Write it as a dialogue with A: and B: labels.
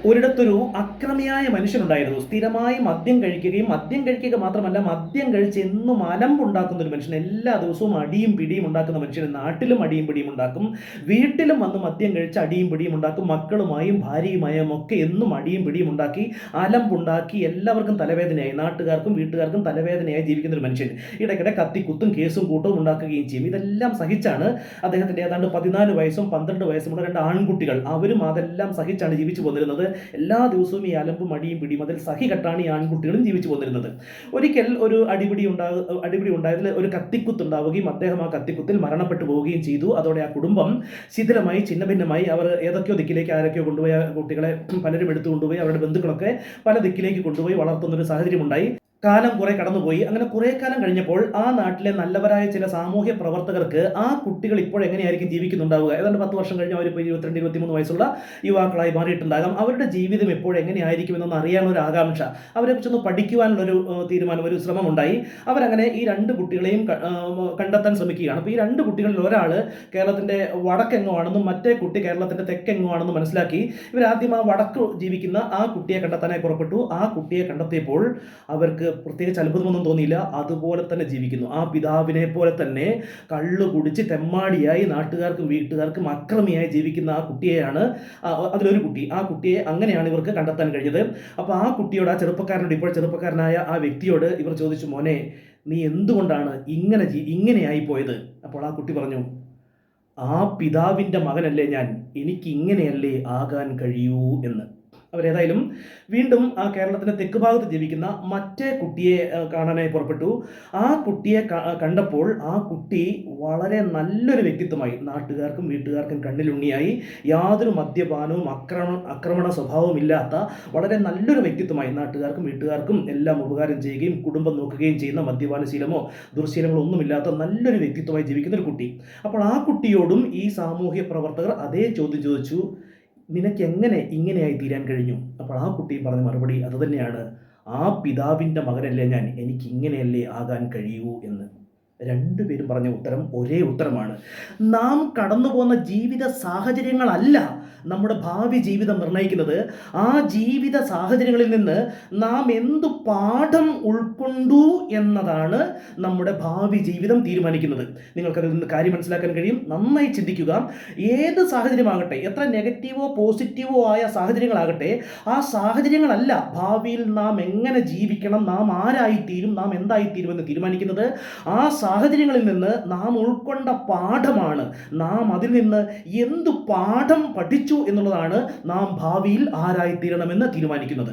A: ഒരിടത്തൊരു അക്രമിയായ മനുഷ്യനുണ്ടായിരുന്നു. സ്ഥിരമായി മദ്യം കഴിക്കുകയും മദ്യം കഴിക്കുക മാത്രമല്ല, മദ്യം കഴിച്ച് എന്നും അലമ്പുണ്ടാക്കുന്ന ഒരു മനുഷ്യൻ. എല്ലാ ദിവസവും അടിയും പിടിയും ഉണ്ടാക്കുന്ന മനുഷ്യൻ. നാട്ടിലും അടിയും പിടിയും ഉണ്ടാക്കും, വീട്ടിലും വന്ന് മദ്യം കഴിച്ച് അടിയും പിടിയും ഉണ്ടാക്കും. മക്കളുമായും ഭാര്യയുമായും ഒക്കെ എന്നും അടിയും പിടിയും ഉണ്ടാക്കി അലമ്പുണ്ടാക്കി എല്ലാവർക്കും തലവേദനയായി, നാട്ടുകാർക്കും വീട്ടുകാർക്കും തലവേദനയായി ജീവിക്കുന്ന ഒരു മനുഷ്യൻ. ഇടയ്ക്കിടെ കത്തിക്കുത്തും കേസും കൂട്ടവും ഉണ്ടാക്കുകയും ചെയ്യും. ഇതെല്ലാം സഹിച്ചാണ് അദ്ദേഹത്തിൻ്റെ ഏതാണ്ട് 14 വയസ്സും 12 വയസ്സുമുള്ള 2 ആൺകുട്ടികൾ, അവരും അതെല്ലാം സഹിച്ചാണ് ജീവിച്ചു പോന്നിരുന്നത്. എല്ലാ ദിവസവും ഈ അലമ്പും അടിയും പിടിയും അതിൽ സഹികെട്ടാണ് ഈ ആൺകുട്ടികളും ജീവിച്ചു പോന്നിരുന്നത്. ഒരിക്കൽ ഒരു അടിപിടി ഉണ്ടായതിൽ ഒരു കത്തിക്കുത്ത് ഉണ്ടാവുകയും അദ്ദേഹം ആ കത്തിക്കുത്തിൽ മരണപ്പെട്ടു പോവുകയും ചെയ്തു. അതോടെ ആ കുടുംബം ശിഥിലമായി ഛിന്നഭിന്നമായി. അവർ ഏതൊക്കെയോ ദിക്കിലേക്ക് ആരൊക്കെയോ കൊണ്ടുപോയ കുട്ടികളെ പലരും എടുത്തു കൊണ്ടുപോയി, അവരുടെ ബന്ധുക്കളൊക്കെ പല ദിക്കിലേക്ക് കൊണ്ടുപോയി വളർത്തുന്നൊരു സാഹചര്യമുണ്ടായി. കാലം കുറെ കടന്നുപോയി. അങ്ങനെ കുറെ കാലം കഴിഞ്ഞപ്പോൾ ആ നാട്ടിലെ നല്ലവരായ ചില സാമൂഹ്യ പ്രവർത്തകർക്ക് ആ കുട്ടികൾ ഇപ്പോൾ എങ്ങനെയായിരിക്കും ജീവിക്കുന്നുണ്ടാവുക, ഏതാണ്ട് 10 വർഷം കഴിഞ്ഞ് അവരിപ്പോൾ 22-23 വയസ്സുള്ള യുവാക്കളായി മാറിയിട്ടുണ്ടാകാം. അവരുടെ ജീവിതം ഇപ്പോൾ എങ്ങനെയായിരിക്കും എന്നൊന്ന് അറിയാനുള്ള ആകാംക്ഷ, അവരെ കുറിച്ചൊന്ന് പഠിക്കുവാനുള്ളൊരു തീരുമാനം, ഒരു ശ്രമം ഉണ്ടായി. അവരങ്ങനെ ഈ 2 കുട്ടികളെയും കണ്ടെത്താൻ ശ്രമിക്കുകയാണ്. അപ്പോൾ ഈ 2 കുട്ടികളിൽ ഒരാൾ കേരളത്തിൻ്റെ വടക്കെങ്ങോ ആണെന്നും മറ്റേ കുട്ടി കേരളത്തിൻ്റെ തെക്കെങ്ങോ ആണെന്നും മനസ്സിലാക്കി ഇവരാദ്യം ആ വടക്ക് ജീവിക്കുന്ന ആ കുട്ടിയെ കണ്ടെത്താനായി പുറപ്പെട്ടു. ആ കുട്ടിയെ കണ്ടെത്തിയപ്പോൾ അവർക്ക് പ്രത്യേകിച്ച് അത്ഭുതമൊന്നും തോന്നിയില്ല. അതുപോലെ തന്നെ ജീവിക്കുന്നു. ആ പിതാവിനെ പോലെ തന്നെ കള്ളു കുടിച്ച് തെമ്മാടിയായി നാട്ടുകാർക്കും വീട്ടുകാർക്കും അക്രമിയായി ജീവിക്കുന്ന ആ കുട്ടിയെയാണ്, അതിലൊരു കുട്ടി, ആ കുട്ടിയെ അങ്ങനെയാണ് ഇവർക്ക് കണ്ടെത്താൻ കഴിഞ്ഞത്. അപ്പോൾ ആ കുട്ടിയോട്, ആ ചെറുപ്പക്കാരനോട്, ഇപ്പോൾ ചെറുപ്പക്കാരനായ ആ വ്യക്തിയോട് ഇവർ ചോദിച്ചു, മോനെ, നീ എന്തുകൊണ്ടാണ് ഇങ്ങനെയായി പോയത്? അപ്പോൾ ആ കുട്ടി പറഞ്ഞു, ആ പിതാവിൻ്റെ മകനല്ലേ ഞാൻ, എനിക്ക് ഇങ്ങനെയല്ലേ ആകാൻ കഴിയൂ എന്ന്. അവരേതായാലും വീണ്ടും ആ കേരളത്തിൻ്റെ തെക്ക് ഭാഗത്ത് ജീവിക്കുന്ന മറ്റേ കുട്ടിയെ കാണാനായി പുറപ്പെട്ടു. ആ കുട്ടിയെ കണ്ടപ്പോൾ ആ കുട്ടി വളരെ നല്ലൊരു വ്യക്തിത്വമായി, നാട്ടുകാർക്കും വീട്ടുകാർക്കും കണ്ണിലുണ്ണിയായി, യാതൊരു മദ്യപാനവും ആക്രമണ സ്വഭാവവും ഇല്ലാത്ത വളരെ നല്ലൊരു വ്യക്തിത്വമായി, നാട്ടുകാർക്കും വീട്ടുകാർക്കും എല്ലാം ഉപകാരം ചെയ്യുകയും കുടുംബം നോക്കുകയും ചെയ്യുന്ന, മദ്യപാനശീലമോ ദുർശീലങ്ങളോ ഒന്നുമില്ലാത്ത നല്ലൊരു വ്യക്തിത്വമായി ജീവിക്കുന്ന ഒരു കുട്ടി. അപ്പോൾ ആ കുട്ടിയോടും ഈ സാമൂഹ്യ പ്രവർത്തകർ അതേ ചോദ്യം ചോദിച്ചു, നിനക്ക് എങ്ങനെ ഇങ്ങനെയായി തീരാൻ കഴിഞ്ഞു? അപ്പോൾ ആ കുട്ടി പറഞ്ഞ മറുപടി അതുതന്നെയാണ്, ആ പിതാവിൻ്റെ മകനല്ലേ ഞാൻ, എനിക്ക് ഇങ്ങനെയല്ലേ ആകാൻ കഴിയൂ എന്ന്. രണ്ടുപേരും പറഞ്ഞ ഉത്തരം ഒരേ ഉത്തരമാണ്. നാം കടന്നു പോകുന്ന ജീവിത സാഹചര്യങ്ങളല്ല നമ്മുടെ ഭാവി ജീവിതം നിർണ്ണയിക്കുന്നത്. ആ ജീവിത സാഹചര്യങ്ങളിൽ നിന്ന് നാം എന്തു പാഠം ഉൾക്കൊണ്ടു എന്നതാണ് നമ്മുടെ ഭാവി ജീവിതം തീരുമാനിക്കുന്നത്. നിങ്ങൾക്കതിൽ നിന്ന് കാര്യം മനസ്സിലാക്കാൻ കഴിയും. നന്നായി ചിന്തിക്കുക. ഏത് സാഹചര്യമാകട്ടെ, എത്ര നെഗറ്റീവോ പോസിറ്റീവോ ആയ സാഹചര്യങ്ങളാകട്ടെ, ആ സാഹചര്യങ്ങളല്ല ഭാവിയിൽ നാം എങ്ങനെ ജീവിക്കണം, നാം ആരായിത്തീരും, നാം എന്തായിത്തീരുമെന്ന് തീരുമാനിക്കുന്നത്. ആ സാഹചര്യങ്ങളിൽ നിന്ന് നാം ഉൾക്കൊണ്ട പാഠമാണ്, നാം അതിൽ നിന്ന് എന്തു പാഠം പഠിച്ചു എന്നുള്ളതാണ് നാം ഭാവിയിൽ ആരായിത്തീരണമെന്ന് തീരുമാനിക്കുന്നത്.